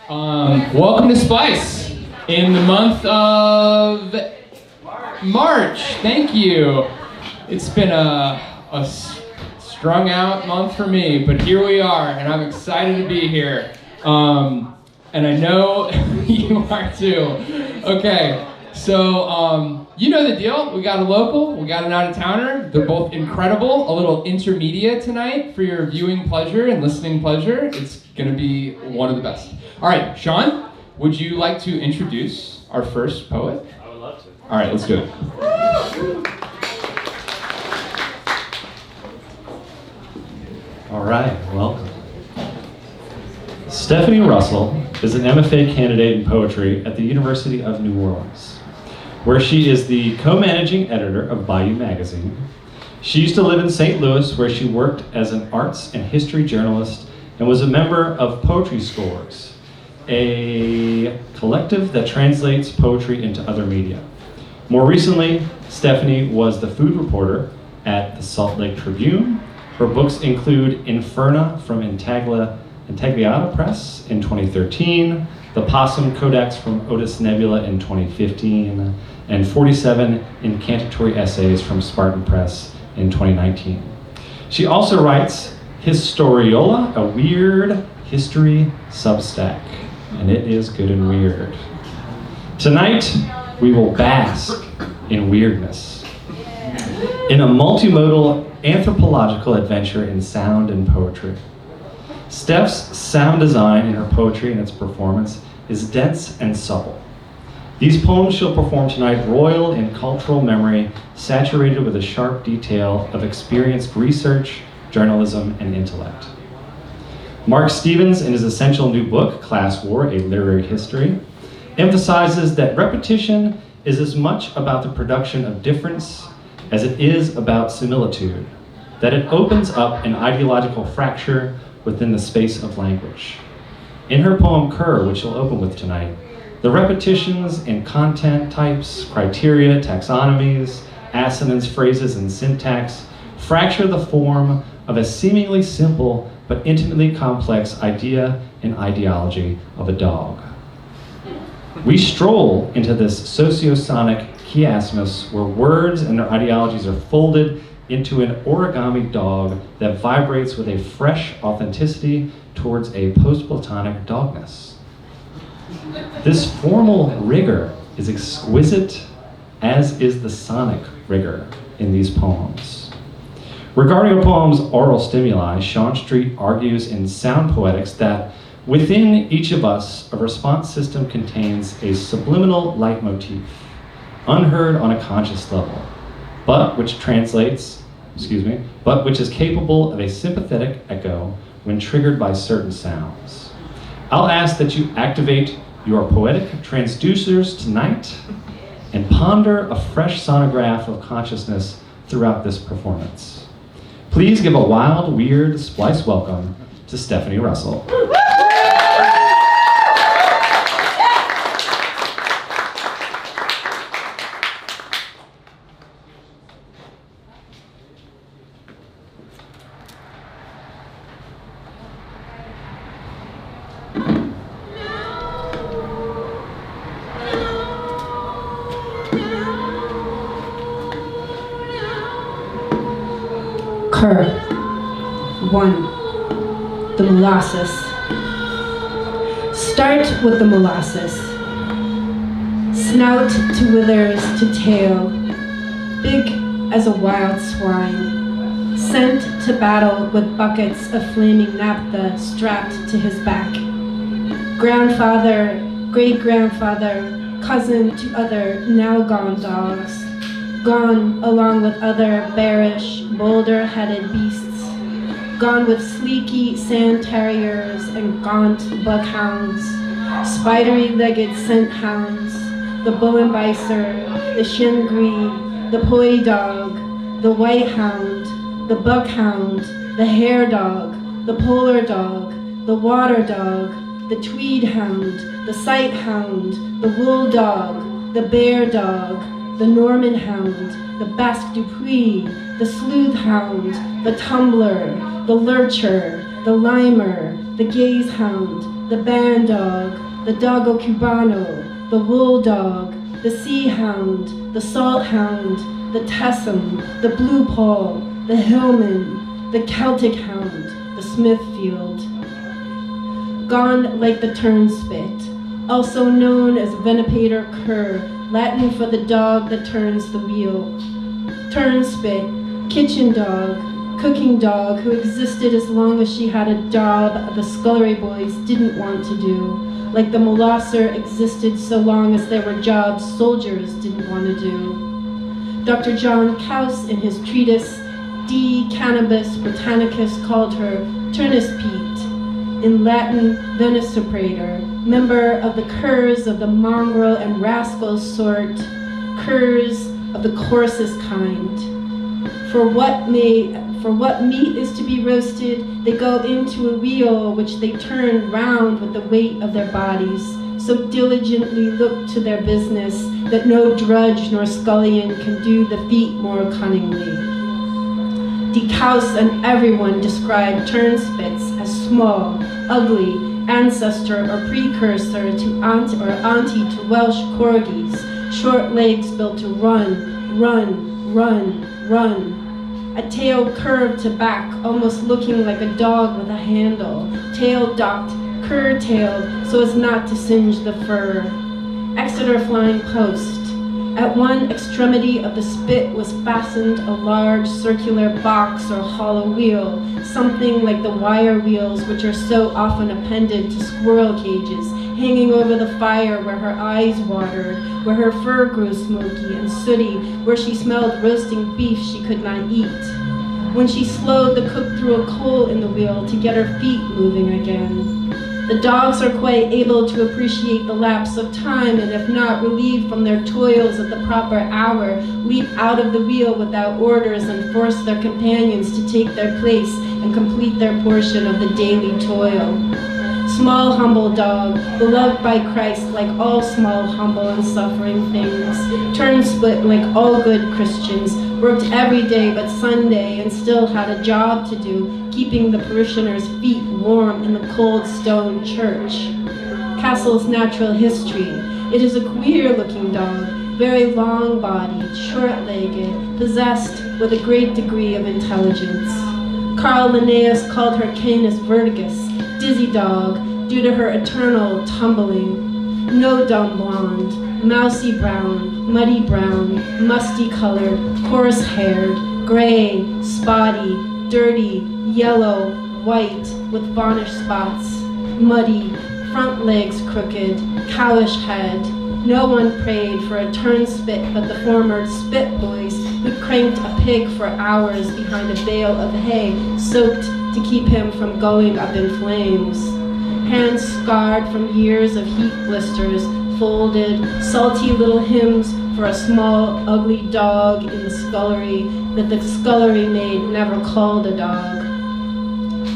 Welcome to Splice in the month of March. Thank you. It's been a strung out month for me, but here we are, and I'm excited to be here. And I know you are too. Okay, so you know the deal. We got a local, we got an out-of-towner. They're both incredible. A little intermediate tonight for your viewing pleasure and listening pleasure. It's gonna be one of the best. All right, Sean, would you like to introduce our first poet? I would love to. All right, let's do it. All right, welcome. Stefene Russell is an MFA candidate in poetry at the University of New Orleans, where she is the co-managing editor of Bayou Magazine. She used to live in St. Louis, where she worked as an arts and history journalist and was a member of Poetry Scores, a collective that translates poetry into other media. More recently, Stefene was the food reporter at the Salt Lake Tribune. Her books include Inferna from Intagliata Press in 2013, the Possum Codex from Otis Nebula in 2015, and 47 Incantatory Essays from Spartan Press in 2019. She also writes Historiola, a weird history Substack, and it is good and weird. Tonight, we will bask in weirdness, in a multimodal anthropological adventure in sound and poetry. Steph's sound design in her poetry and its performance is dense and supple. These poems she'll perform tonight roil in cultural memory, saturated with a sharp detail of experienced research, journalism, and intellect. Mark Stevens, in his essential new book, Class War, A Literary History, emphasizes that repetition is as much about the production of difference as it is about similitude, that it opens up an ideological fracture within the space of language. In her poem Cur, which she'll open with tonight, the repetitions in content types, criteria, taxonomies, assonance, phrases, and syntax fracture the form of a seemingly simple but intimately complex idea and ideology of a dog. We stroll into this sociosonic chiasmus where words and their ideologies are folded into an origami dog that vibrates with a fresh authenticity towards a post-Platonic dogness. This formal rigor is exquisite, as is the sonic rigor in these poems. Regarding a poem's oral stimuli, Sean Street argues in Sound Poetics that within each of us, a response system contains a subliminal leitmotif, unheard on a conscious level, but which is capable of a sympathetic echo when triggered by certain sounds. I'll ask that you activate your poetic transducers tonight and ponder a fresh sonograph of consciousness throughout this performance. Please give a wild, weird Splice welcome to Stefene Russell. Cur. 1. The molasses. Start with the molasses. Snout to withers to tail, big as a wild swine, sent to battle with buckets of flaming naphtha strapped to his back. Grandfather, great-grandfather, cousin to other now gone dogs, gone along with other bearish, boulder-headed beasts, gone with sleeky sand terriers and gaunt buckhounds, spidery-legged scent hounds, the Bowen Bicer, the Shingree, the Poi dog, the white hound, the buckhound, the hare dog, the polar dog, the water dog, the tweed hound, the sight hound, the wool dog, the bear dog, the Norman hound, the Basque Dupree, the sleuth hound, the tumbler, the lurcher, the limer, the gaze hound, the band dog, the dogo cubano, the wool dog, the sea hound, the salt hound, the tessum, the blue poll, the hillman, the Celtic hound, the Smithfield. Gone like the turnspit, also known as Venapator cur, Latin for the dog that turns the wheel. Turnspit, kitchen dog, cooking dog who existed as long as she had a job the scullery boys didn't want to do, like the molosser existed so long as there were jobs soldiers didn't want to do. Dr. John Kaus in his treatise De Cannabis Britannicus called her Turnispete, in Latin Venusprator, member of the curs of the mongrel and rascal sort, curs of the coarsest kind. For what meat is to be roasted, they go into a wheel which they turn round with the weight of their bodies, so diligently look to their business that no drudge nor scullion can do the feat more cunningly. De Kaus and everyone described turnspits as small, ugly, ancestor or precursor to auntie to Welsh corgis, short legs built to run, run, run, run. A tail curved to back, almost looking like a dog with a handle, tail docked, curtailed so as not to singe the fur. Exeter flying post. At one extremity of the spit was fastened a large circular box or hollow wheel, something like the wire wheels which are so often appended to squirrel cages, hanging over the fire where her eyes watered, where her fur grew smoky and sooty, where she smelled roasting beef she could not eat. When she slowed the cook through a coal in the wheel to get her feet moving again. The dogs are quite able to appreciate the lapse of time, and if not relieved from their toils at the proper hour, leap out of the wheel without orders and force their companions to take their place and complete their portion of the daily toil. Small, humble dog, beloved by Christ like all small, humble, and suffering things, turnspit like all good Christians, worked every day but Sunday and still had a job to do, keeping the parishioners' feet warm in the cold stone church. Castle's natural history. It is a queer-looking dog, very long-bodied, short-legged, possessed with a great degree of intelligence. Carl Linnaeus called her Canis vertigus, dizzy dog, due to her eternal tumbling. No dumb blonde, mousy brown, muddy brown, musty colored, coarse-haired, gray, spotty, dirty, yellow, white, with varnish spots, muddy, front legs crooked, cowish head. No one prayed for a turnspit but the former spit boys who cranked a pig for hours behind a bale of hay soaked to keep him from going up in flames. Hands scarred from years of heat blisters, folded, salty little hymns for a small, ugly dog in the scullery that the scullery maid never called a dog.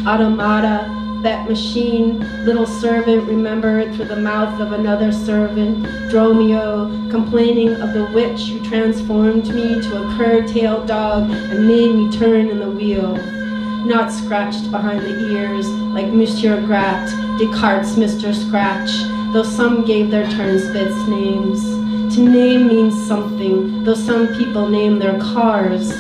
Automata, that machine, little servant remembered through the mouth of another servant, Dromio, complaining of the witch who transformed me to a curtailed dog and made me turn in the wheel. Not scratched behind the ears, like Monsieur Grat, Descartes' Mr. Scratch, though some gave their turnspits names. To name means something, though some people name their cars.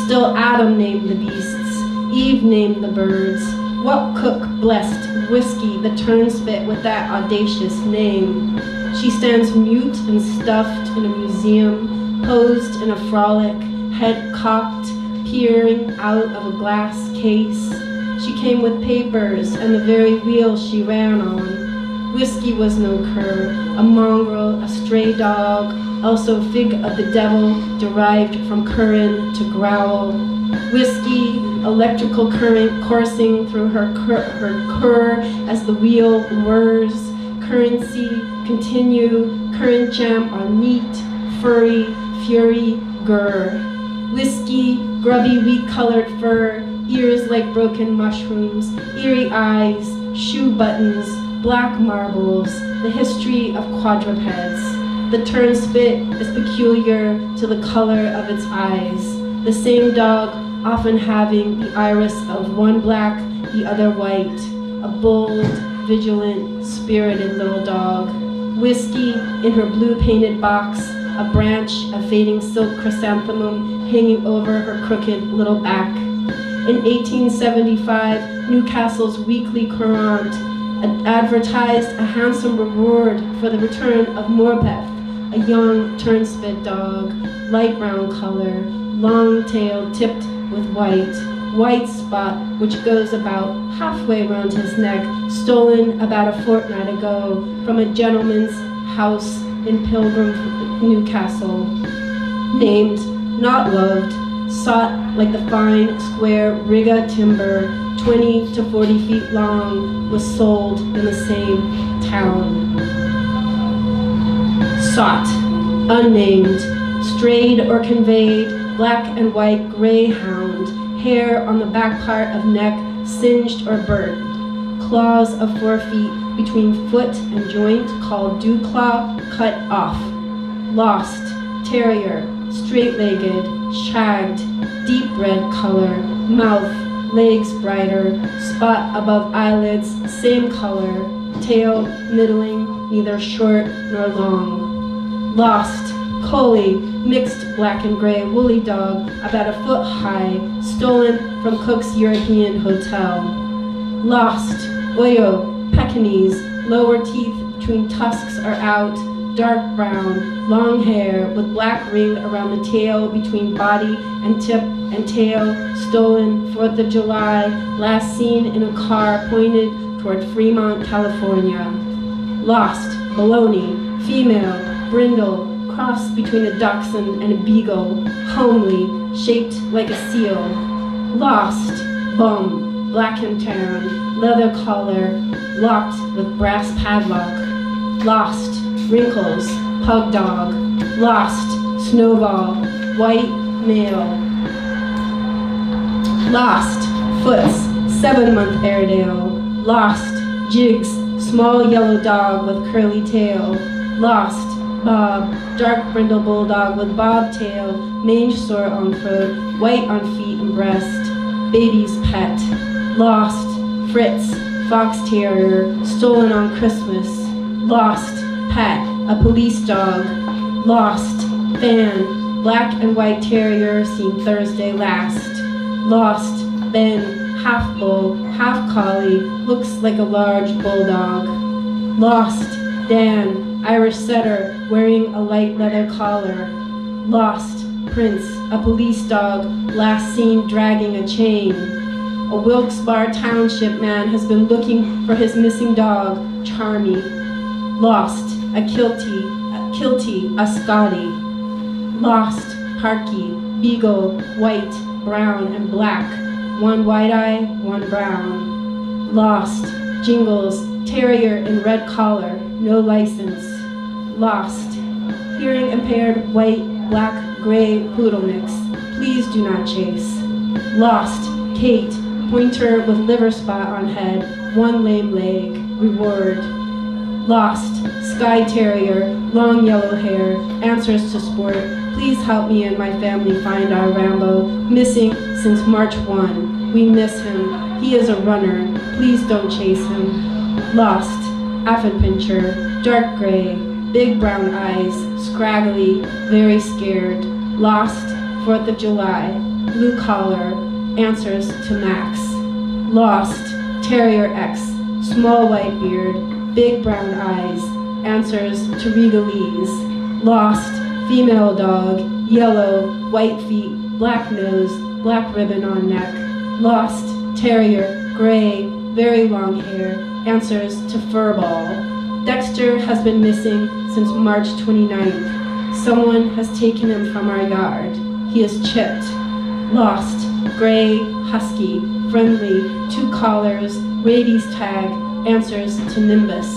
Still Adam named the beasts, Eve named the birds. What cook blessed whiskey the turnspit with that audacious name? She stands mute and stuffed in a museum, posed in a frolic, head cocked, peering out of a glass case. She came with papers and the very wheel she ran on. Whiskey was no cur, a mongrel, a stray dog, also fig of the devil, derived from curran to growl. Whiskey, electrical current coursing through her cur as the wheel whirs. Currency, continue, current jam on meat, furry, fury, gur. Whiskey, grubby wheat-colored fur, ears like broken mushrooms, eerie eyes, shoe buttons, black marbles, the history of quadrupeds. The turnspit is peculiar to the color of its eyes. The same dog often having the iris of one black, the other white. a bold, vigilant, spirited little dog. Whiskey in her blue painted box, a branch of fading silk chrysanthemum hanging over her crooked little back. In 1875, Newcastle's Weekly Courant advertised a handsome reward for the return of Morbeth, a young turnspit dog, light brown color, long tail tipped with white spot which goes about halfway round his neck, stolen about a fortnight ago from a gentleman's house in Pilgrim, Newcastle. Named, not loved, sought like the fine square Riga timber, 20 to 40 feet long, was sold in the same town. Sought, unnamed, strayed or conveyed, black and white greyhound, hair on the back part of neck singed or burnt, claws of 4 feet between foot and joint called dew claw, cut off. Lost, terrier, straight-legged, shagged, deep red color, mouth, legs brighter, spot above eyelids, same color, tail middling, neither short nor long. Lost, collie, mixed black and gray woolly dog, about a foot high, stolen from Cook's European Hotel. Lost, Oyo, Pekingese, lower teeth between tusks are out, dark brown, long hair with black ring around the tail between body and tip and tail, stolen 4th of July, last seen in a car pointed toward Fremont, California. Lost, Baloney, female, brindle, cross between a dachshund and a beagle, homely, shaped like a seal. Lost, bum, black and tan, leather collar, locked with brass padlock. Lost, wrinkles, pug dog. Lost, snowball, white male. Lost, Foots, 7-month Airedale. Lost, Jigs, small yellow dog with curly tail. Lost, Bob, dark brindle bulldog with bobtail, mange sore on throat, white on feet and breast. Baby's pet. Lost, Fritz, fox terrier, stolen on Christmas. Lost, Pet, a police dog. Lost, Fan, black and white terrier seen Thursday last. Lost, Ben, half bull, half collie, looks like a large bulldog. Lost, Dan, Irish setter, wearing a light leather collar. Lost, Prince, a police dog, last seen dragging a chain. A Wilkes-Barre Township man has been looking for his missing dog, Charmy. Lost, a Kilty, a Scotty. Lost, Parky, Beagle, white, brown, and black. One white eye, one brown. Lost, Jingles, terrier in red collar, no license. Lost, hearing impaired, white, black, gray poodle mix. Please do not chase. Lost, Kate, pointer with liver spot on head, one lame leg, reward. Lost, Skye Terrier, long yellow hair, answers to sport. Please help me and my family find our Rambo, missing since March 1. We miss him. He is a runner. Please don't chase him. Lost, Affenpincher, dark gray, big brown eyes, scraggly, very scared. Lost, 4th of July, blue collar, answers to Max. Lost, Terrier X, small white beard, big brown eyes, answers to Regalese. Lost, female dog, yellow, white feet, black nose, black ribbon on neck. Lost, terrier, gray, very long hair, answers to Furball. Dexter has been missing since March 29th. Someone has taken him from our yard. He is chipped. Lost, gray, husky, friendly, 2 collars, rabies tag, answers to Nimbus.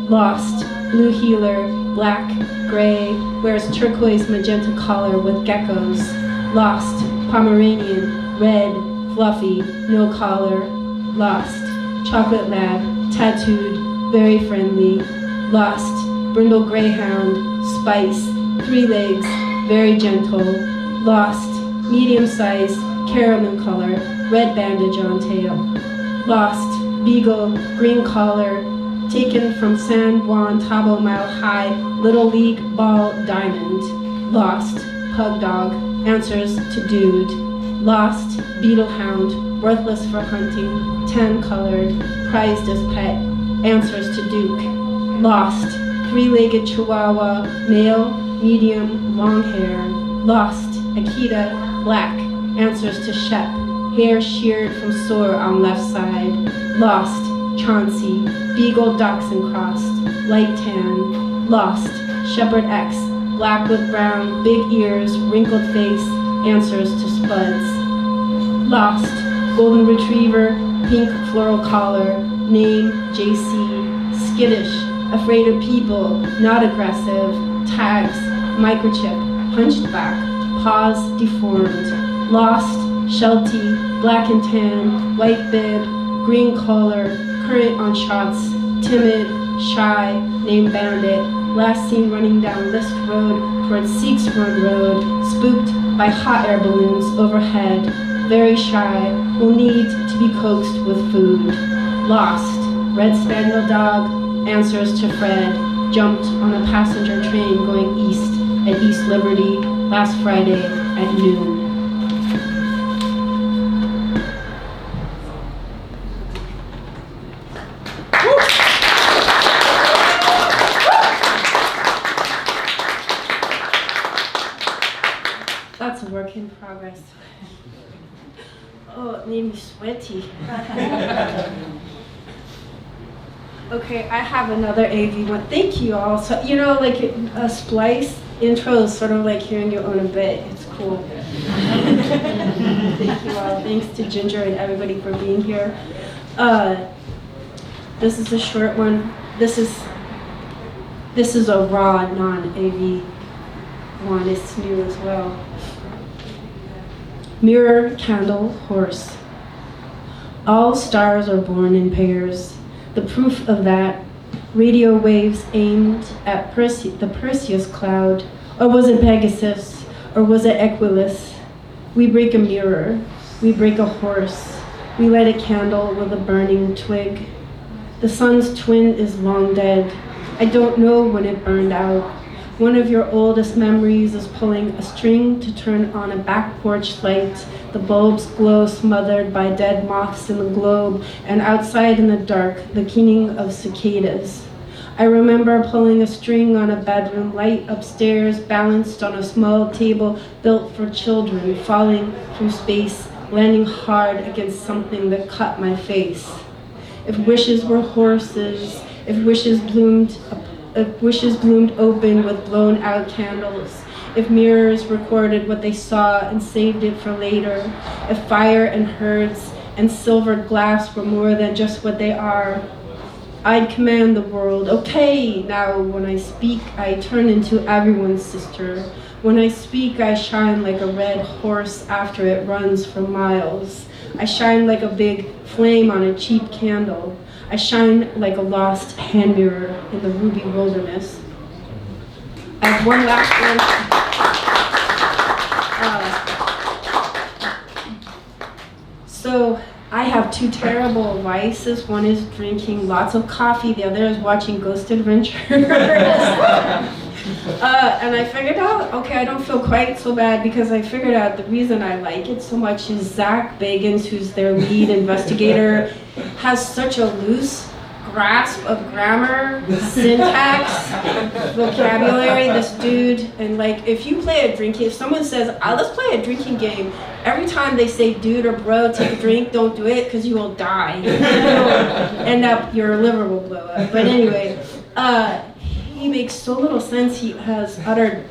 Lost, blue heeler, black, gray, wears turquoise magenta collar with geckos. Lost, Pomeranian, red, fluffy, no collar. Lost, chocolate lab, tattooed, very friendly. Lost, brindle greyhound, Spice, 3 legs, very gentle. Lost, medium size, caramel color, red bandage on tail. Lost, beagle, green collar, taken from San Juan Tabo Mile High, Little League ball diamond, lost, pug dog, answers to dude, lost, beetle hound, worthless for hunting, tan colored, prized as pet, answers to duke, lost, three-legged chihuahua, male, medium, long hair, lost, Akita, black, answers to Shep, hair sheared from sore on left side, lost, Chauncey, beagle dachshund crossed, light tan, lost, Shepherd X, black with brown, big ears, wrinkled face, answers to Spuds, lost, golden retriever, pink floral collar, name JC, skittish, afraid of people, not aggressive, tags, microchip, hunchback, paws deformed, lost, Sheltie, black and tan, white bib, green collar, current on shots, timid, shy, named Bandit, last seen running down List Road towards Seeks Run Road, spooked by hot air balloons overhead, very shy, will need to be coaxed with food. Lost, red spaniel dog, answers to Fred, jumped on a passenger train going east at East Liberty last Friday at noon. That's a work in progress. Oh, it made me sweaty. Okay, I have another AV one. Thank you all. So, you know, like a Splice intro is sort of like hearing your own a bit. It's cool. Thank you all. Thanks to Ginger and everybody for being here. This is a short one. This is a raw, non-AV one. It's new as well. Mirror, candle, horse. All stars are born in pairs. The proof of that, radio waves aimed at the Perseus cloud, or was it Pegasus, or was it Equilus? We break a mirror, we break a horse, we light a candle with a burning twig. The sun's twin is long dead. I don't know when it burned out. One of your oldest memories is pulling a string to turn on a back porch light. The bulbs glow smothered by dead moths in the globe, and outside in the dark, the keening of cicadas. I remember pulling a string on a bedroom light upstairs, balanced on a small table built for children, falling through space, landing hard against something that cut my face. If wishes were horses, if wishes bloomed open with blown out candles, if mirrors recorded what they saw and saved it for later, if fire and herds and silvered glass were more than just what they are, I'd command the world. Okay, now when I speak, I turn into everyone's sister. When I speak, I shine like a red horse after it runs for miles. I shine like a big flame on a cheap candle. I shine like a lost hand mirror in the ruby wilderness. I have one last one. So I have two terrible vices. One is drinking lots of coffee. The other is watching Ghost Adventures. And I figured out, okay, I don't feel quite so bad because I figured out the reason I like it so much is Zach Bagans, who's their lead investigator, has such a loose grasp of grammar, syntax, vocabulary, this dude. And like, if someone says, let's play a drinking game, every time they say dude or bro, take a drink, don't do it because you will die. Your liver will blow up. But anyway, he makes so little sense. He has uttered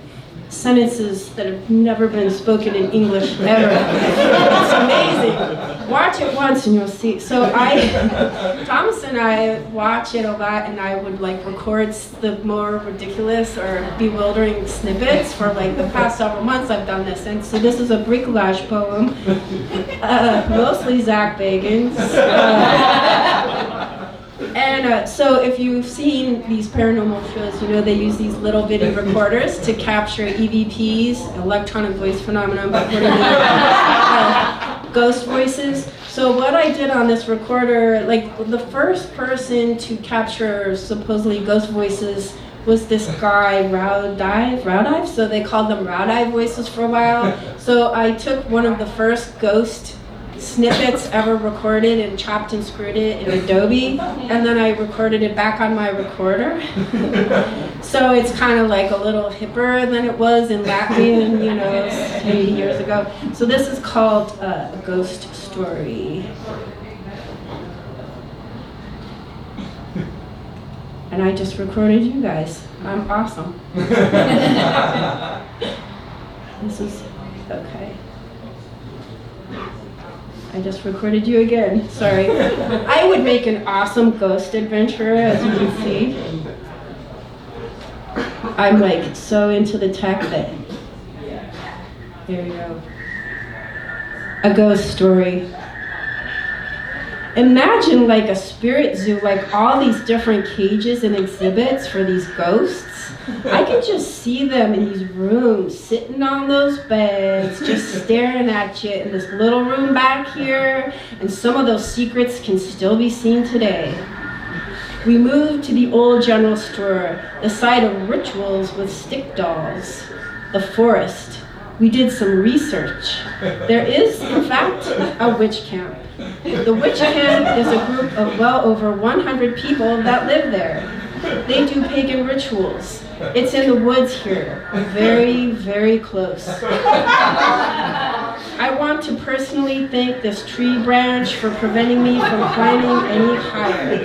sentences that have never been spoken in English ever. It's amazing. Watch it once and you'll see. So Thomas and I watch it a lot, and I would like record the more ridiculous or bewildering snippets for like the past several months. I've done this, and so this is a bricolage poem, mostly Zach Bagans. So if you've seen these paranormal shows, you know they use these little bitty recorders to capture EVPs, electronic voice phenomenon, but ghost voices. So what I did on this recorder, like the first person to capture supposedly ghost voices was this guy, Rowdive, so they called them Rowdive voices for a while. So I took one of the first ghost snippets ever recorded and chopped and screwed it in Adobe, and then I recorded it back on my recorder. So it's kind of like a little hipper than it was in Latvian, 80 years ago. So this is called A Ghost Story. And I just recorded you guys. I'm awesome. This is okay. I just recorded you again. Sorry. I would make an awesome ghost adventurer, as you can see. I'm like so into the tech that. Here we go. A ghost story. Imagine like a spirit zoo, like all these different cages and exhibits for these ghosts. I could just see them in these rooms, sitting on those beds, just staring at you in this little room back here, and some of those secrets can still be seen today. We moved to the old general store, the site of rituals with stick dolls, the forest. We did some research. There is, in fact, a witch camp. The witch camp is a group of well over 100 people that live there. They do pagan rituals. It's in the woods here, very, very close. I want to personally thank this tree branch for preventing me from climbing any higher.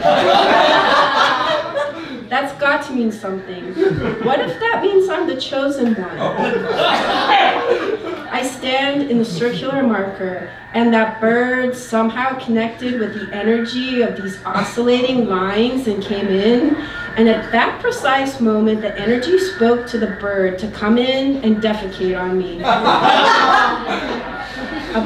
That's got to mean something. What if that means I'm the chosen one? I stand in the circular marker, and that bird somehow connected with the energy of these oscillating lines and came in. And at that precise moment, the energy spoke to the bird to come in and defecate on me. A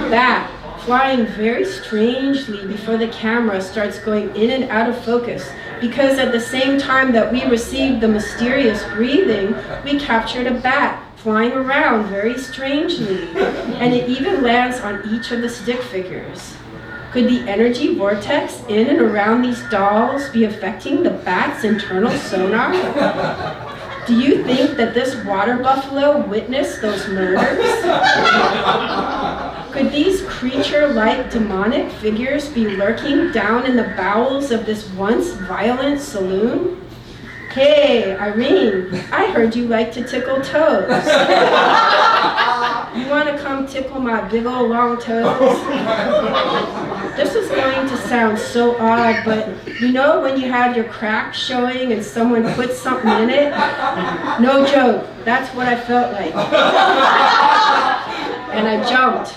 bat flying very strangely before the camera starts going in and out of focus, because at the same time that we received the mysterious breathing, we captured a bat flying around very strangely, and it even lands on each of the stick figures. Could the energy vortex in and around these dolls be affecting the bat's internal sonar? Do you think that this water buffalo witnessed those murders? Could these creature-like demonic figures be lurking down in the bowels of this once violent saloon? Hey, Irene, I heard you like to tickle toes. You want to come tickle my big old long toes? This is going to sound so odd, but you know when you have your crack showing and someone puts something in it? No joke, that's what I felt like. And I jumped.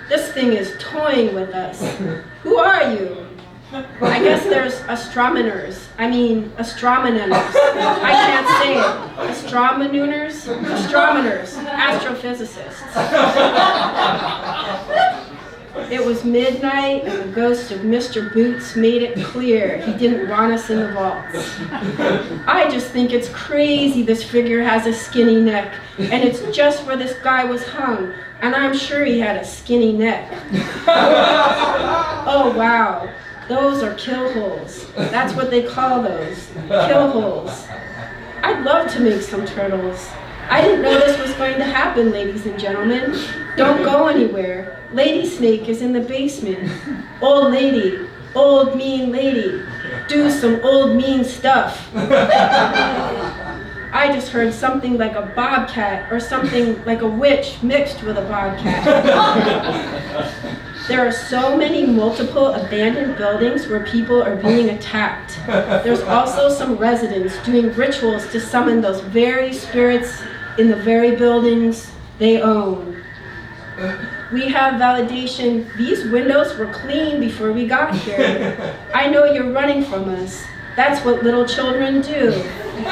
This thing is toying with us. Who are you? I guess there's astronomers. I can't say it. Astronomers, astrophysicists. It was midnight, and the ghost of Mr. Boots made it clear he didn't want us in the vaults. I just think it's crazy this figure has a skinny neck, and it's just where this guy was hung, and I'm sure he had a skinny neck. Oh, wow. Those are kill holes. That's what they call those, kill holes. I'd love to make some turtles. I didn't know this was going to happen, ladies and gentlemen. Don't go anywhere. Lady Snake is in the basement. Old lady, old mean lady, do some old mean stuff. I just heard something like a bobcat or something like a witch mixed with a bobcat. There are so many multiple abandoned buildings where people are being attacked. There's also some residents doing rituals to summon those very spirits in the very buildings they own. We have validation. These windows were clean before we got here. I know you're running from us. That's what little children do.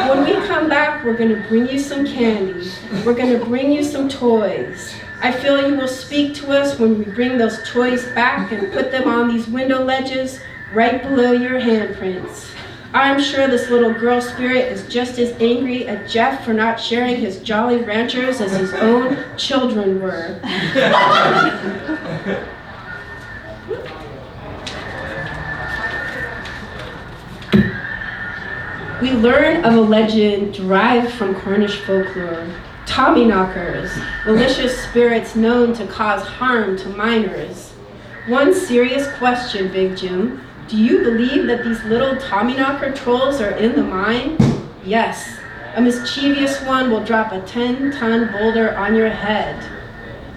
When we come back, we're going to bring you some candy. We're going to bring you some toys. I feel you will speak to us when we bring those toys back and put them on these window ledges right below your handprints. I'm sure this little girl spirit is just as angry at Jeff for not sharing his Jolly Ranchers as his own children were. We learn of a legend derived from Cornish folklore. Tommyknockers, malicious spirits known to cause harm to miners. One serious question, Big Jim. Do you believe that these little Tommyknocker trolls are in the mine? Yes. A mischievous one will drop a 10-ton boulder on your head.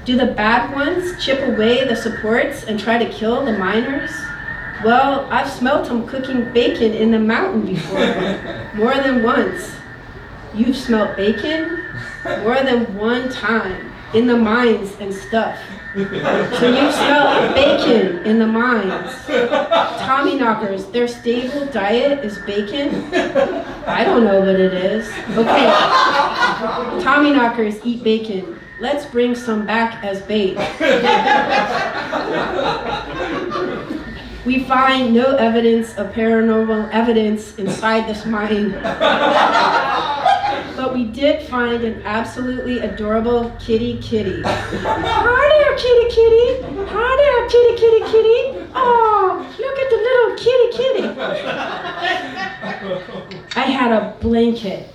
Do the bad ones chip away the supports and try to kill the miners? Well, I've smelt them cooking bacon in the mountain before, more than once. You've smelt bacon? More than one time, in the mines and stuff. So you've smelled bacon in the mines. Tommyknockers, their stable diet is bacon? I don't know what it is. Okay, Tommyknockers eat bacon. Let's bring some back as bait. We find no evidence of paranormal evidence inside this mine. But we did find an absolutely adorable kitty. Hi there, kitty. Hi there, kitty. Oh, look at the little kitty. I had a blanket,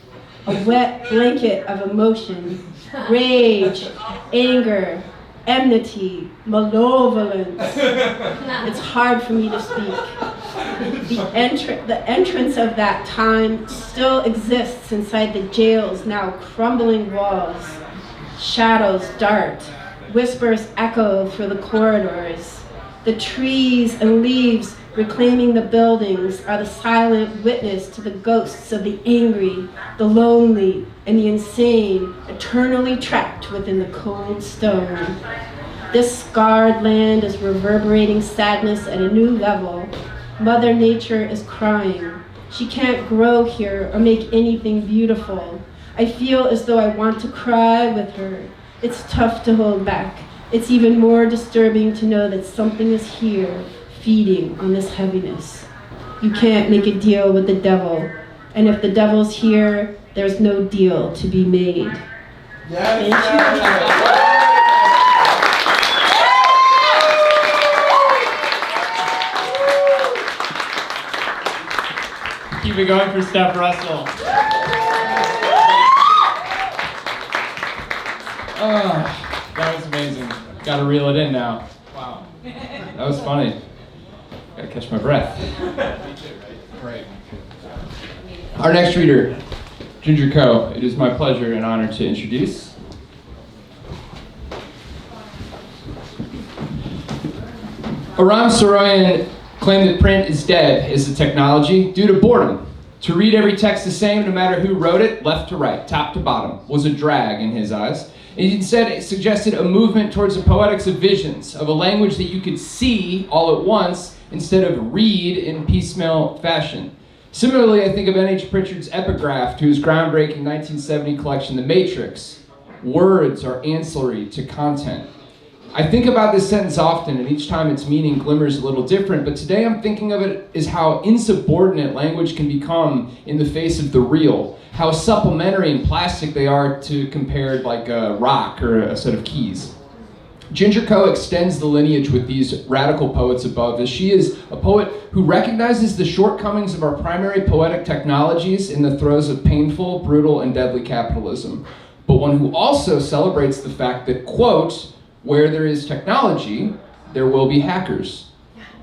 a wet blanket of emotion, rage, anger, enmity, malevolence. It's hard for me to speak. The entrance of that time still exists inside the jail's now crumbling walls. Shadows dart, whispers echo through the corridors. The trees and leaves reclaiming the buildings are the silent witness to the ghosts of the angry, the lonely, and the insane, eternally trapped within the cold stone. This scarred land is reverberating sadness at a new level. Mother Nature is crying. She can't grow here or make anything beautiful. I feel as though I want to cry with her. It's tough to hold back. It's even more disturbing to know that something is here, feeding on this heaviness. You can't make a deal with the devil. And if the devil's here, there's no deal to be made. Thank you. Keep it going for Steph Russell. Oh, that was amazing. Gotta reel it in now. Wow. That was funny. Gotta catch my breath. Great. Our next reader, Ginger Coe. It is my pleasure and honor to introduce. Aram Saroyan claimed that print is dead as a technology due to boredom. To read every text the same, no matter who wrote it, left to right, top to bottom, was a drag in his eyes. And instead, it suggested a movement towards the poetics of visions, of a language that you could see all at once instead of read in piecemeal fashion. Similarly, I think of N.H. Pritchard's epigraph to his groundbreaking 1970 collection, The Matrix. Words are ancillary to content. I think about this sentence often, and each time its meaning glimmers a little different, but today I'm thinking of it as how insubordinate language can become in the face of the real, how supplementary and plastic they are to compared like a rock or a set of keys. Ginger Coe extends the lineage with these radical poets above, as she is a poet who recognizes the shortcomings of our primary poetic technologies in the throes of painful, brutal, and deadly capitalism, but one who also celebrates the fact that, quote, where there is technology, there will be hackers.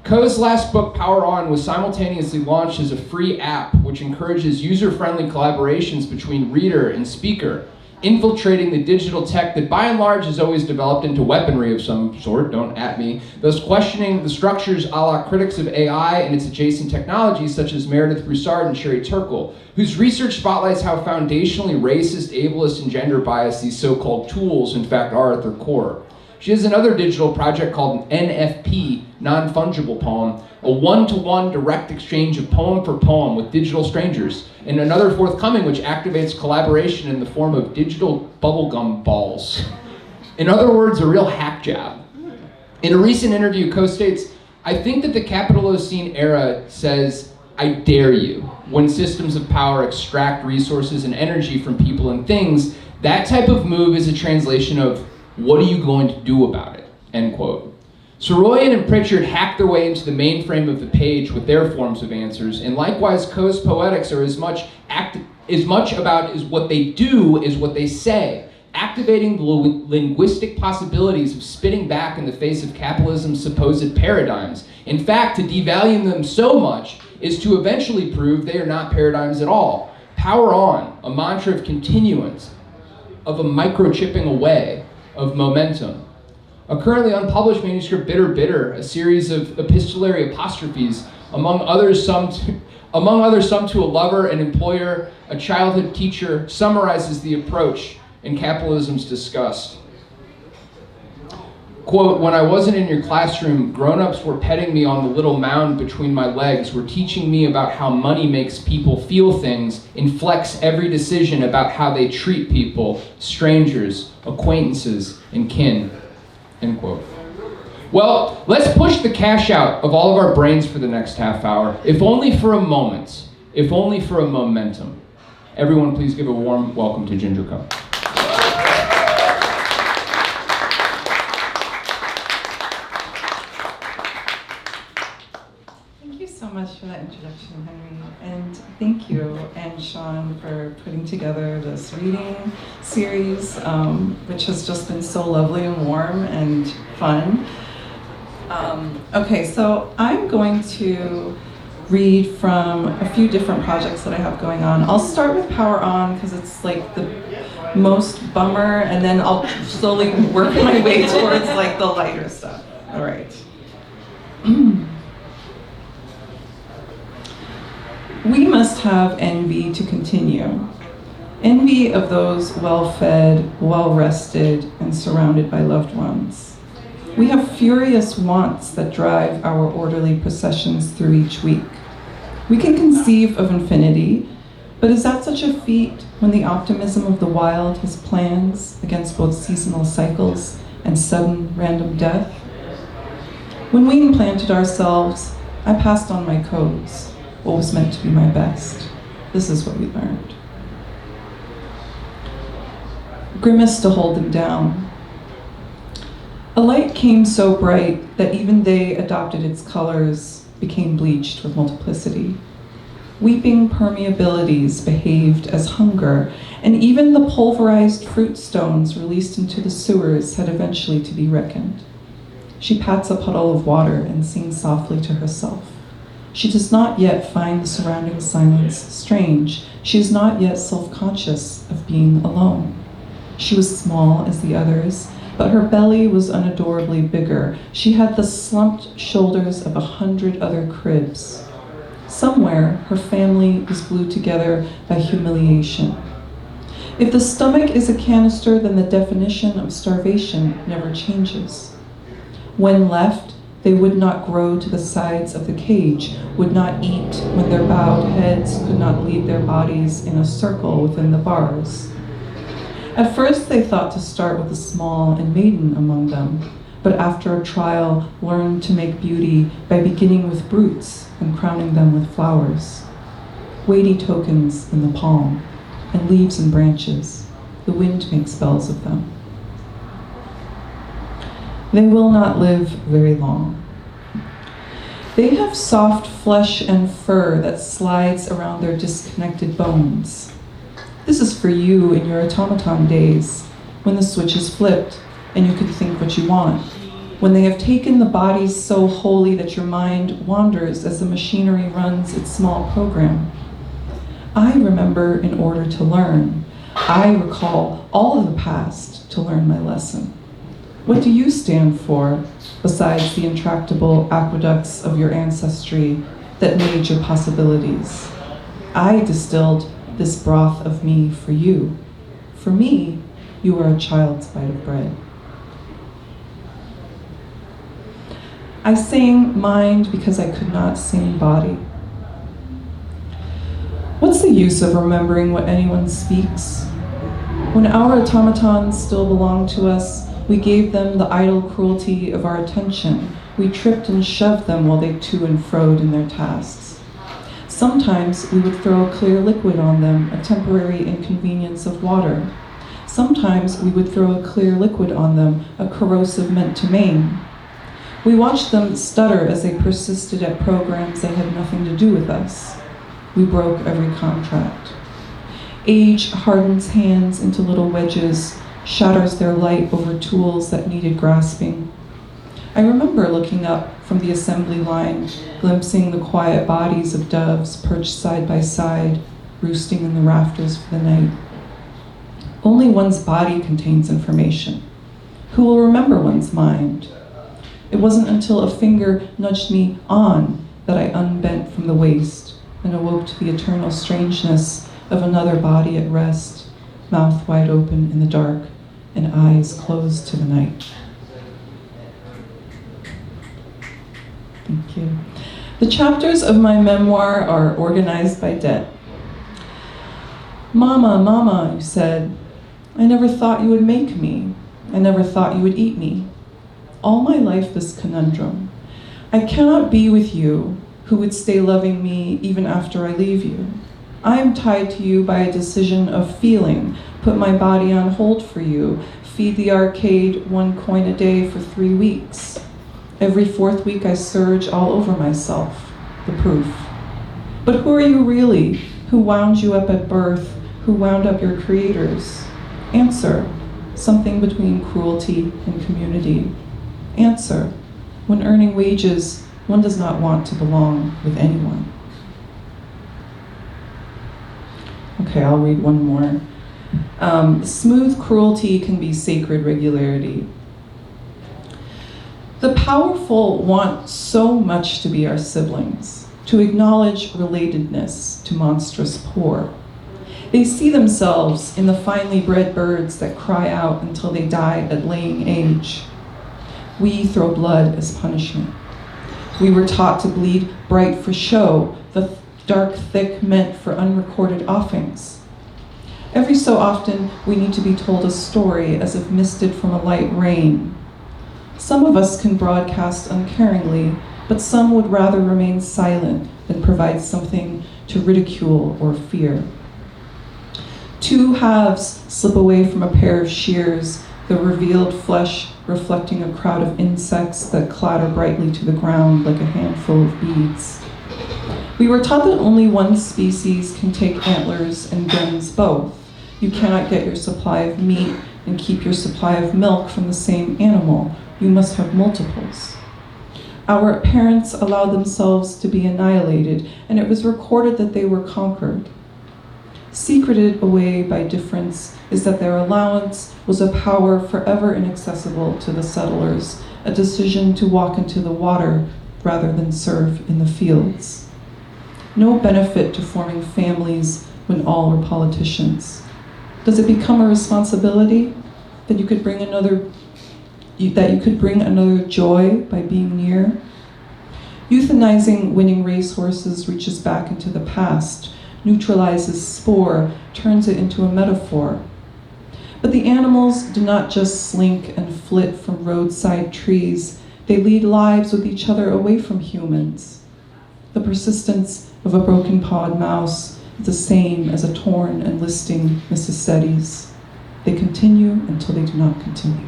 Coe's last book, Power On, was simultaneously launched as a free app which encourages user-friendly collaborations between reader and speaker, infiltrating the digital tech that by and large has always developed into weaponry of some sort, don't at me, thus questioning the structures a la critics of AI and its adjacent technologies such as Meredith Broussard and Sherry Turkle, whose research spotlights how foundationally racist, ableist, and gender biased these so-called tools in fact are at their core. She has another digital project called NFP, Non-Fungible Poem, a one-to-one direct exchange of poem for poem with digital strangers, and another forthcoming which activates collaboration in the form of digital bubblegum balls. In other words, a real hack job. In a recent interview, Coe states, I think that the Capitalocene era says, I dare you. When systems of power extract resources and energy from people and things, that type of move is a translation of, what are you going to do about it? End quote. Soroyan and Pritchard hack their way into the mainframe of the page with their forms of answers, and likewise Coe's poetics are as much about what they do as what they say, activating the linguistic possibilities of spitting back in the face of capitalism's supposed paradigms. In fact, to devalue them so much is to eventually prove they are not paradigms at all. Power on, a mantra of continuance, of a microchipping away, of momentum. A currently unpublished manuscript, Bitter Bitter, a series of epistolary apostrophes, among others some to a lover, an employer, a childhood teacher, summarizes the approach in Capitalism's Disgust. Quote, when I wasn't in your classroom, grown-ups were petting me on the little mound between my legs, were teaching me about how money makes people feel things, inflects every decision about how they treat people, strangers, acquaintances, and kin. End quote. Well, let's push the cash out of all of our brains for the next half hour, if only for a moment, if only for a momentum. Everyone, please give a warm welcome to Ginger Cup. Thank you so much for that introduction, Henry. And thank you and Sean for putting together this reading series, which has just been so lovely and warm and fun. Okay, so I'm going to read from a few different projects that I have going on. I'll start with Power On because it's like the most bummer, and then I'll slowly work my way towards like the lighter stuff. All right. We must have envy to continue. Envy of those well-fed, well-rested, and surrounded by loved ones. We have furious wants that drive our orderly processions through each week. We can conceive of infinity, but is that such a feat when the optimism of the wild has plans against both seasonal cycles and sudden random death? When we implanted ourselves, I passed on my codes. What was meant to be my best. This is what we learned. Grimace to hold them down. A light came so bright that even they adopted its colors, became bleached with multiplicity. Weeping permeabilities behaved as hunger, and even the pulverized fruit stones released into the sewers had eventually to be reckoned. She pats a puddle of water and sings softly to herself. She does not yet find the surrounding silence strange. She is not yet self-conscious of being alone. She was small as the others, but her belly was unadorably bigger. She had the slumped shoulders of 100 other cribs. Somewhere, her family was glued together by humiliation. If the stomach is a canister, then the definition of starvation never changes. When left, they would not grow to the sides of the cage, would not eat when their bowed heads could not lead their bodies in a circle within the bars. At first they thought to start with the small and maiden among them, but after a trial learned to make beauty by beginning with brutes and crowning them with flowers. Weighty tokens in the palm, and leaves and branches, the wind makes bells of them. They will not live very long. They have soft flesh and fur that slides around their disconnected bones. This is for you in your automaton days, when the switch is flipped and you can think what you want, when they have taken the bodies so wholly that your mind wanders as the machinery runs its small program. I remember in order to learn. I recall all of the past to learn my lesson. What do you stand for, besides the intractable aqueducts of your ancestry that made your possibilities? I distilled this broth of me for you. For me, you are a child's bite of bread. I sang mind because I could not sing body. What's the use of remembering what anyone speaks? When our automatons still belong to us, we gave them the idle cruelty of our attention. We tripped and shoved them while they to and froed in their tasks. Sometimes we would throw a clear liquid on them, a temporary inconvenience of water. Sometimes we would throw a clear liquid on them, a corrosive meant to maim. We watched them stutter as they persisted at programs that had nothing to do with us. We broke every contract. Age hardens hands into little wedges, shatters their light over tools that needed grasping. I remember looking up from the assembly line, glimpsing the quiet bodies of doves perched side by side, roosting in the rafters for the night. Only one's body contains information. Who will remember one's mind? It wasn't until a finger nudged me on that I unbent from the waist and awoke to the eternal strangeness of another body at rest, mouth wide open in the dark and eyes closed to the night. Thank you. The chapters of my memoir are organized by debt. Mama, Mama, you said, I never thought you would make me. I never thought you would eat me. All my life this conundrum. I cannot be with you who would stay loving me even after I leave you. I am tied to you by a decision of feeling, put my body on hold for you, feed the arcade 1 coin a day for 3 weeks. Every 4th week I surge all over myself, the proof. But who are you really? Who wound you up at birth? Who wound up your creators? Answer, something between cruelty and community. Answer, when earning wages, one does not want to belong with anyone. Okay, I'll read one more. Smooth cruelty can be sacred regularity. The powerful want so much to be our siblings, to acknowledge relatedness to monstrous poor. They see themselves in the finely bred birds that cry out until they die at laying age. We throw blood as punishment. We were taught to bleed bright for show, the dark thick meant for unrecorded offings. Every so often, we need to be told a story as if misted from a light rain. Some of us can broadcast uncaringly, but some would rather remain silent than provide something to ridicule or fear. 2 halves slip away from a pair of shears, the revealed flesh reflecting a crowd of insects that clatter brightly to the ground like a handful of beads. We were taught that only one species can take antlers and guns both. You cannot get your supply of meat and keep your supply of milk from the same animal. You must have multiples. Our parents allowed themselves to be annihilated, and it was recorded that they were conquered. Secreted away by difference is that their allowance was a power forever inaccessible to the settlers, a decision to walk into the water rather than serve in the fields. No benefit to forming families when all were politicians. Does it become a responsibility that you could bring another joy by being near? Euthanizing winning racehorses reaches back into the past, neutralizes spore, turns it into a metaphor. But the animals do not just slink and flit from roadside trees, they lead lives with each other away from humans. The persistence of a broken-pawed mouse is the same as a torn and listing Mississippi's. They continue until they do not continue.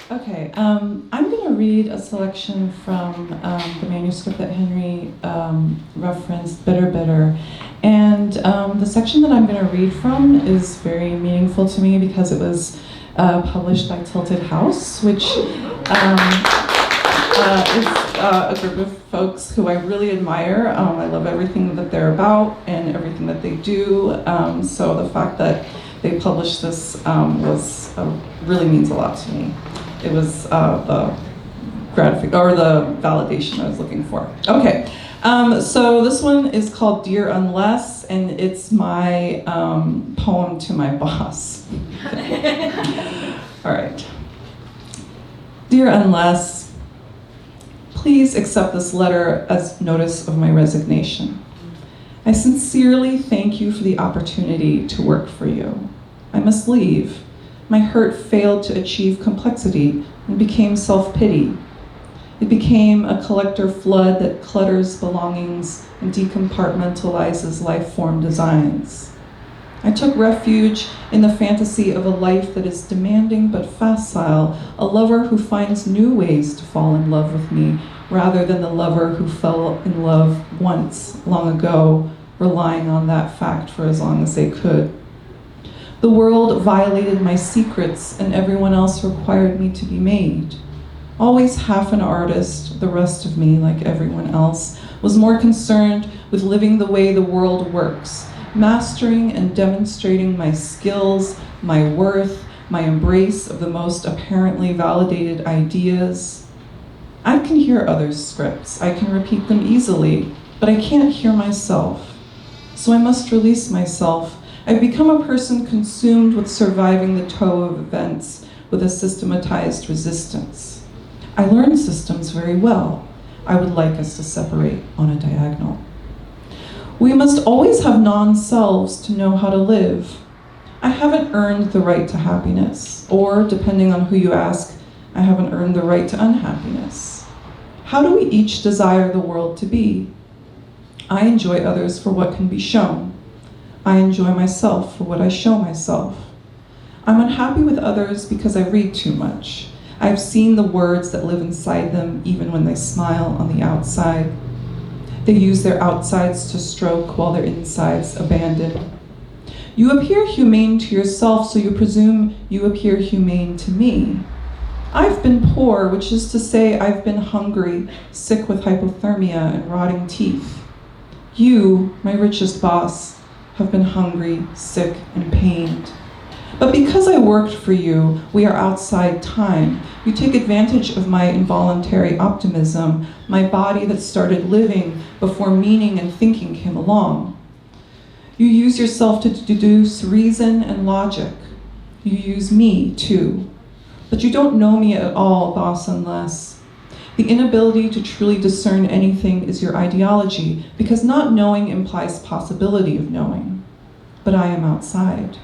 Okay, I'm going to read a selection from the manuscript that Henry referenced, Bitter Bitter. And the section that I'm going to read from is very meaningful to me because it was published by Tilted House, which is a group of folks who I really admire. I love everything that they're about and everything that they do. So the fact that they published this really means a lot to me. It was the validation I was looking for. Okay, so this one is called Dear Unless, and it's my poem to my boss. All right. Dear Unless, please accept this letter as notice of my resignation. I sincerely thank you for the opportunity to work for you. I must leave. My hurt failed to achieve complexity and became self-pity. It became a collector flood that clutters belongings and decompartmentalizes life form designs. I took refuge in the fantasy of a life that is demanding but facile, a lover who finds new ways to fall in love with me, rather than the lover who fell in love once, long ago, relying on that fact for as long as they could. The world violated my secrets, and everyone else required me to be made. Always half an artist, the rest of me, like everyone else, was more concerned with living the way the world works, mastering and demonstrating my skills, my worth, my embrace of the most apparently validated ideas. I can hear others' scripts, I can repeat them easily, but I can't hear myself. So I must release myself. I've become a person consumed with surviving the tow of events with a systematized resistance. I learn systems very well. I would like us to separate on a diagonal. We must always have non-selves to know how to live. I haven't earned the right to happiness, or, depending on who you ask, I haven't earned the right to unhappiness. How do we each desire the world to be? I enjoy others for what can be shown. I enjoy myself for what I show myself. I'm unhappy with others because I read too much. I've seen the words that live inside them even when they smile on the outside. They use their outsides to stroke while their insides abandon. You appear humane to yourself, so you presume you appear humane to me. I've been poor, which is to say I've been hungry, sick with hypothermia and rotting teeth. You, my richest boss, have been hungry, sick, and pained. But because I worked for you, we are outside time. You take advantage of my involuntary optimism, my body that started living before meaning and thinking came along. You use yourself to deduce reason and logic. You use me, too. But you don't know me at all, boss, unless the inability to truly discern anything is your ideology, because not knowing implies possibility of knowing. But I am outside.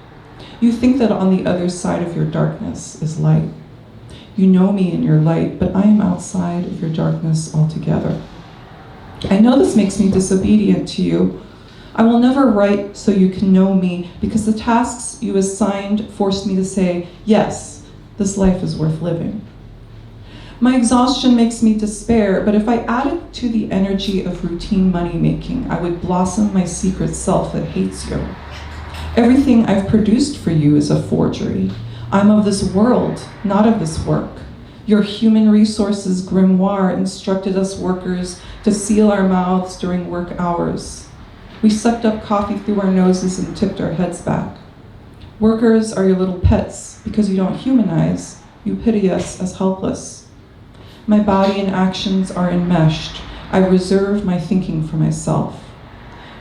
You think that on the other side of your darkness is light. You know me in your light, but I am outside of your darkness altogether. I know this makes me disobedient to you. I will never write so you can know me, because the tasks you assigned forced me to say, yes, this life is worth living. My exhaustion makes me despair, but if I added to the energy of routine money-making, I would blossom my secret self that hates you. Everything I've produced for you is a forgery. I'm of this world, not of this work. Your human resources grimoire instructed us workers to seal our mouths during work hours. We sucked up coffee through our noses and tipped our heads back. Workers are your little pets because you don't humanize. You pity us as helpless. My body and actions are enmeshed. I reserve my thinking for myself.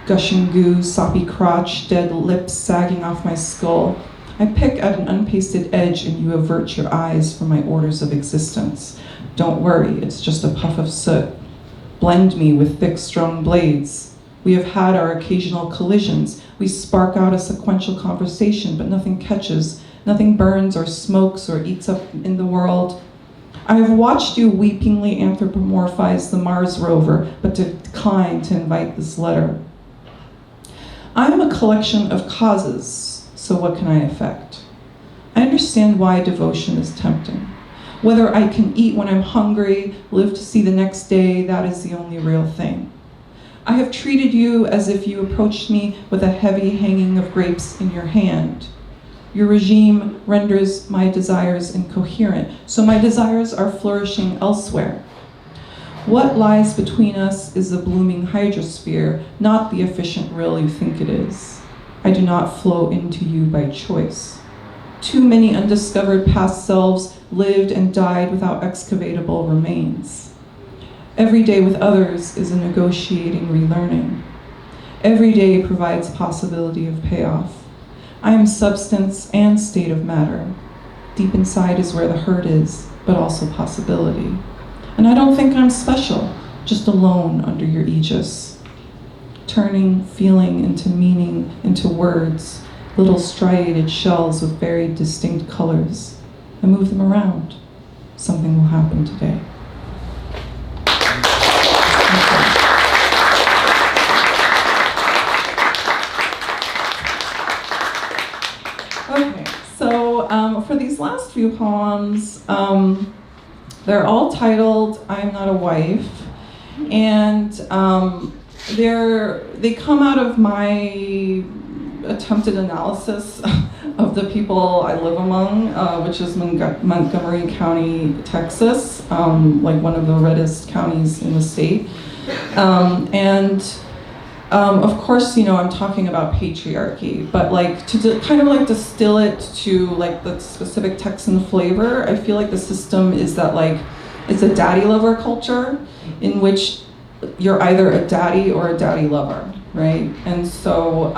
Gushing goo, soppy crotch, dead lips sagging off my skull. I pick at an unpasted edge and you avert your eyes from my orders of existence. Don't worry, it's just a puff of soot. Blend me with thick, strong blades. We have had our occasional collisions. We spark out a sequential conversation, but nothing catches. Nothing burns or smokes or eats up in the world. I have watched you weepingly anthropomorphize the Mars rover, but decline to invite this letter. I am a collection of causes, so what can I effect? I understand why devotion is tempting. Whether I can eat when I'm hungry, live to see the next day, that is the only real thing. I have treated you as if you approached me with a heavy hanging of grapes in your hand. Your regime renders my desires incoherent, so my desires are flourishing elsewhere. What lies between us is the blooming hydrosphere, not the efficient rill you think it is. I do not flow into you by choice. Too many undiscovered past selves lived and died without excavatable remains. Every day with others is a negotiating relearning. Every day provides possibility of payoff. I am substance and state of matter. Deep inside is where the hurt is, but also possibility. And I don't think I'm special, just alone under your aegis. Turning feeling into meaning, into words, little striated shells with very distinct colors. I move them around. Something will happen today. last few poems, they're all titled I'm Not a Wife, and they come out of my attempted analysis of the people I live among, which is Montgomery County, Texas, like one of the reddest counties in the state. Of course, I'm talking about patriarchy, but like to kind of like distill it to like the specific Texan flavor, I feel like the system is that like it's a daddy lover culture in which you're either a daddy or a daddy lover, right? And so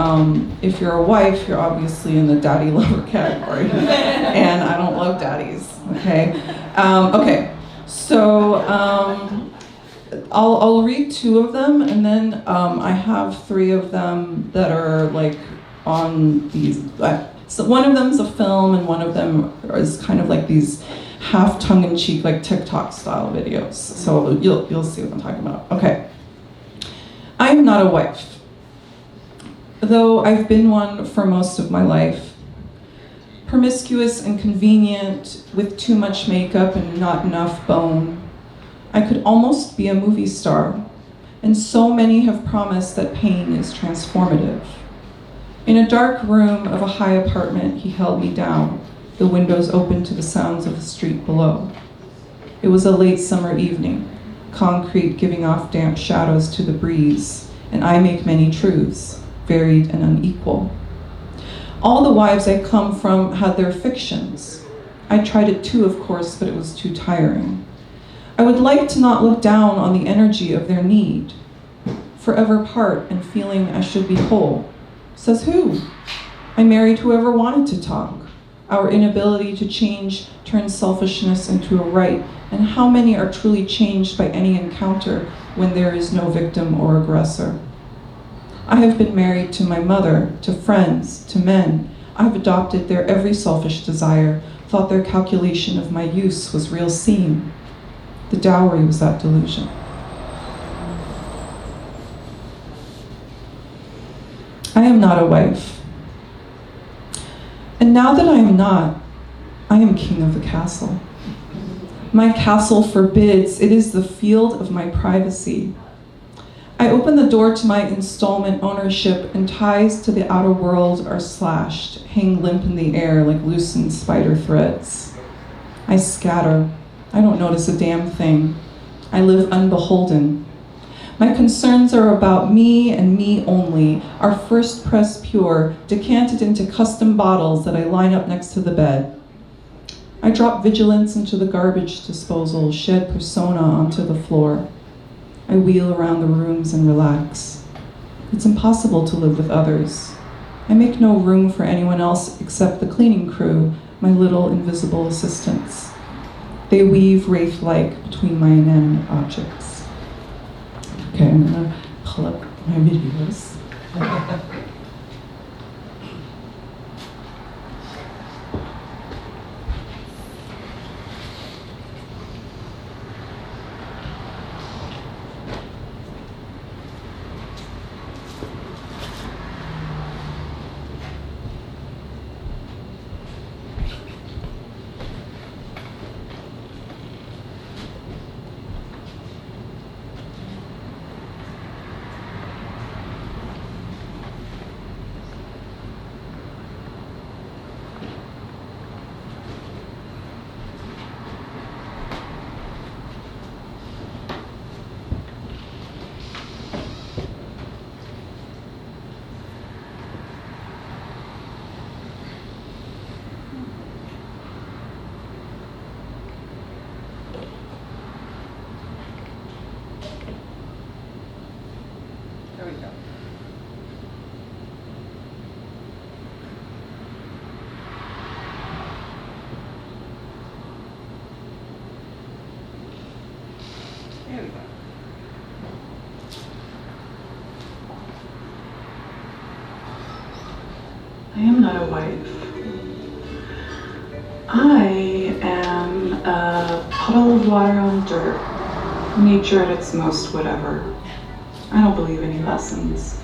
if you're a wife, you're obviously in the daddy lover category. And I don't love daddies, okay? So I'll read two of them, and then I have three of them that are like on these. So one of them is a film, and one of them is kind of like these half tongue-in-cheek, like TikTok style videos. So you'll see what I'm talking about. Okay. I am not a wife, though I've been one for most of my life. Promiscuous and convenient, with too much makeup and not enough bone. I could almost be a movie star, and so many have promised that pain is transformative. In a dark room of a high apartment, he held me down, the windows open to the sounds of the street below. It was a late summer evening, concrete giving off damp shadows to the breeze, and I make many truths, varied and unequal. All the wives I come from had their fictions. I tried it too, of course, but it was too tiring. I would like to not look down on the energy of their need. Forever apart and feeling I should be whole. Says who? I married whoever wanted to talk. Our inability to change turns selfishness into a right, and how many are truly changed by any encounter when there is no victim or aggressor? I have been married to my mother, to friends, to men. I have adopted their every selfish desire, thought their calculation of my use was real seam. The dowry was that delusion. I am not a wife. And now that I am not, I am king of the castle. My castle forbids, it is the field of my privacy. I open the door to my installment ownership, and ties to the outer world are slashed, hang limp in the air like loosened spider threads. I scatter. I don't notice a damn thing. I live unbeholden. My concerns are about me and me only, our first press pure, decanted into custom bottles that I line up next to the bed. I drop vigilance into the garbage disposal, shed persona onto the floor. I wheel around the rooms and relax. It's impossible to live with others. I make no room for anyone else except the cleaning crew, my little invisible assistants. They weave wraith-like between my inanimate objects. Okay, I'm gonna pull up my videos. There we go. There we go. I am not a wife. I am a puddle of water on dirt. Nature at its most whatever. I don't believe any lessons.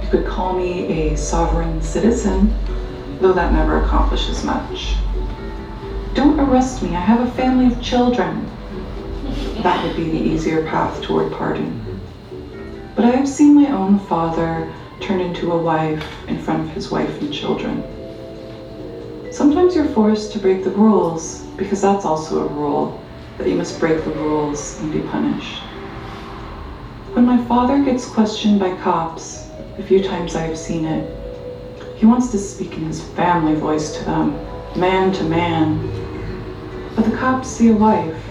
You could call me a sovereign citizen, though that never accomplishes much. Don't arrest me. I have a family of children. That would be the easier path toward pardon. But I have seen my own father turn into a wife in front of his wife and children. Sometimes you're forced to break the rules, because that's also a rule, that you must break the rules and be punished. When my father gets questioned by cops, the few times I have seen it, he wants to speak in his family voice to them, man to man. But the cops see a wife.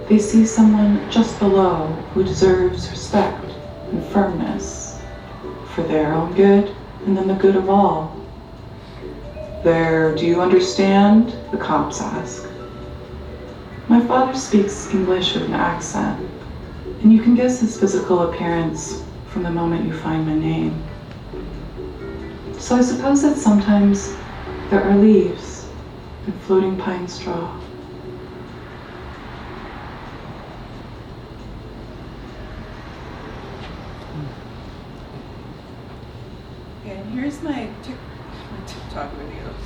They see someone just below who deserves respect and firmness for their own good and then the good of all. Do you understand? The cops ask. My father speaks English with an accent, and you can guess his physical appearance from the moment you find my name. So I suppose that sometimes there are leaves and floating pine straw. And here's my TikTok videos.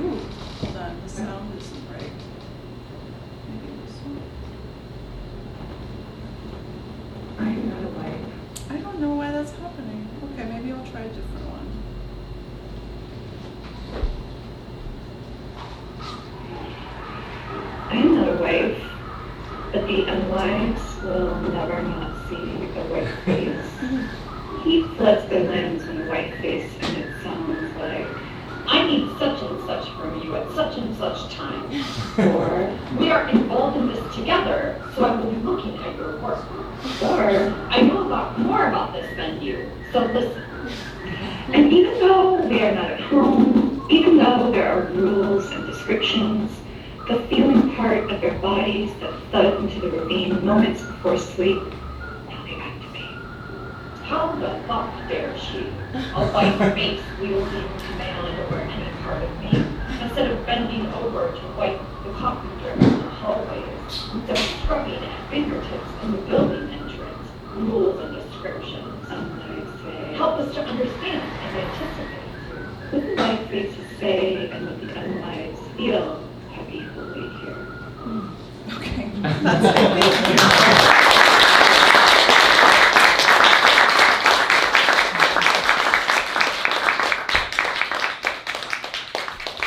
Ooh, hold on, the sound isn't right. Maybe this one. I don't know why that's happening. Okay, maybe I'll try a different one. I'm not a wife, but the unwives will never not see a white face. He floods their lens on a white face, and it sounds like, I need such and such from you at such and such time. Or, we are involved in this together, so I will be looking at your work. Or, I know more about this than you, so listen. And even though we are not at home, even though there are rules and descriptions, the feeling part of their bodies that thud into the ravine moments before sleep, now they activate. How the fuck dare she, a white face wielding command over any part of me, instead of bending over to wipe the coffee drips in the hallways, instead of scrubbing at fingertips in the building entrance, rules and descriptions, help us to understand and anticipate. What the white faces say and what the unwise feel have equally here. Okay, that's it.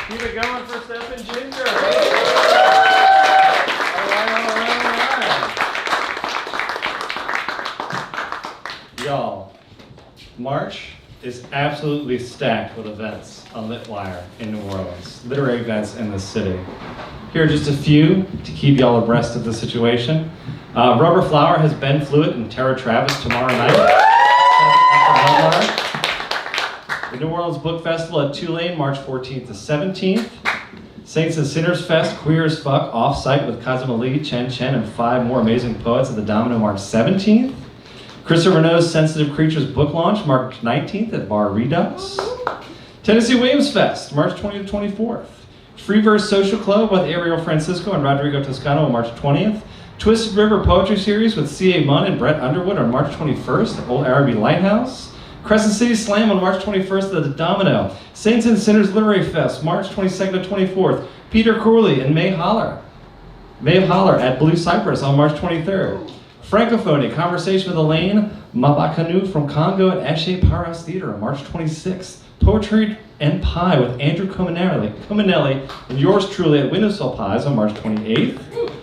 Keep it going for Steph and Ginger. Y'all, March is absolutely stacked with events on LitWire in New Orleans, literary events in the city. Here are just a few to keep y'all abreast of the situation. Rubber Flower has Ben Fluitt and Tara Travis tomorrow night. The New Orleans Book Festival at Tulane, March 14th to 17th. Saints and Sinners Fest, Queer as Fuck, off-site with Kazim Ali, Chen Chen, and 5 more amazing poets at the Domino, March 17th. Krista Renault's Sensitive Creatures book launch, March 19th at Bar Redux. Tennessee Williams Fest, March 20th to 24th. Freeverse Social Club with Ariel Francisco and Rodrigo Toscano on March 20th. Twisted River Poetry Series with C.A. Munn and Brett Underwood on March 21st at Old Araby Lighthouse. Crescent City Slam on March 21st at the Domino. Saints and Sinners Literary Fest, March 22nd to 24th. Peter Corley and May Holler at Blue Cypress on March 23rd. Francophony, Conversation with Elaine Mabakanu from Congo at Eshe Paras Theater on March 26th. Poetry and Pie with Andrew Cominelli and yours truly at Windowsill Pies on March 28th.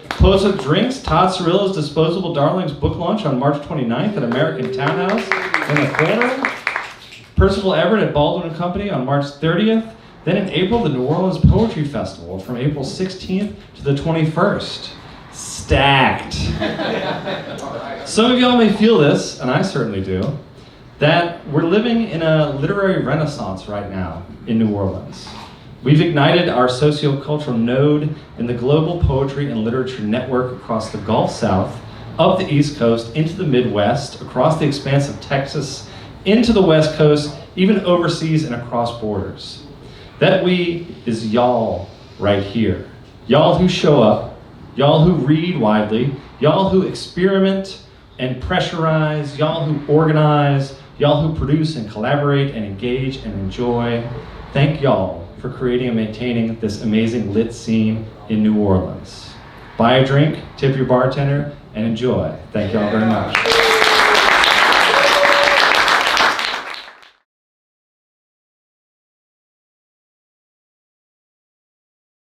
Poets with Drinks, Todd Cirillo's Disposable Darlings book launch on March 29th at American Townhouse in the Corner. Percival Everett at Baldwin & Company on March 30th. Then in April, the New Orleans Poetry Festival from April 16th to the 21st. Stacked. Some of y'all may feel this, and I certainly do, that we're living in a literary renaissance right now in New Orleans. We've ignited our sociocultural node in the global poetry and literature network across the Gulf South, up the East Coast, into the Midwest, across the expanse of Texas, into the West Coast, even overseas and across borders. That we is y'all right here. Y'all who show up, y'all who read widely, y'all who experiment and pressurize, y'all who organize, Y'all who produce and collaborate and engage and enjoy, thank y'all for creating and maintaining this amazing lit scene in New Orleans. Buy a drink, tip your bartender, and enjoy. Thank y'all very much.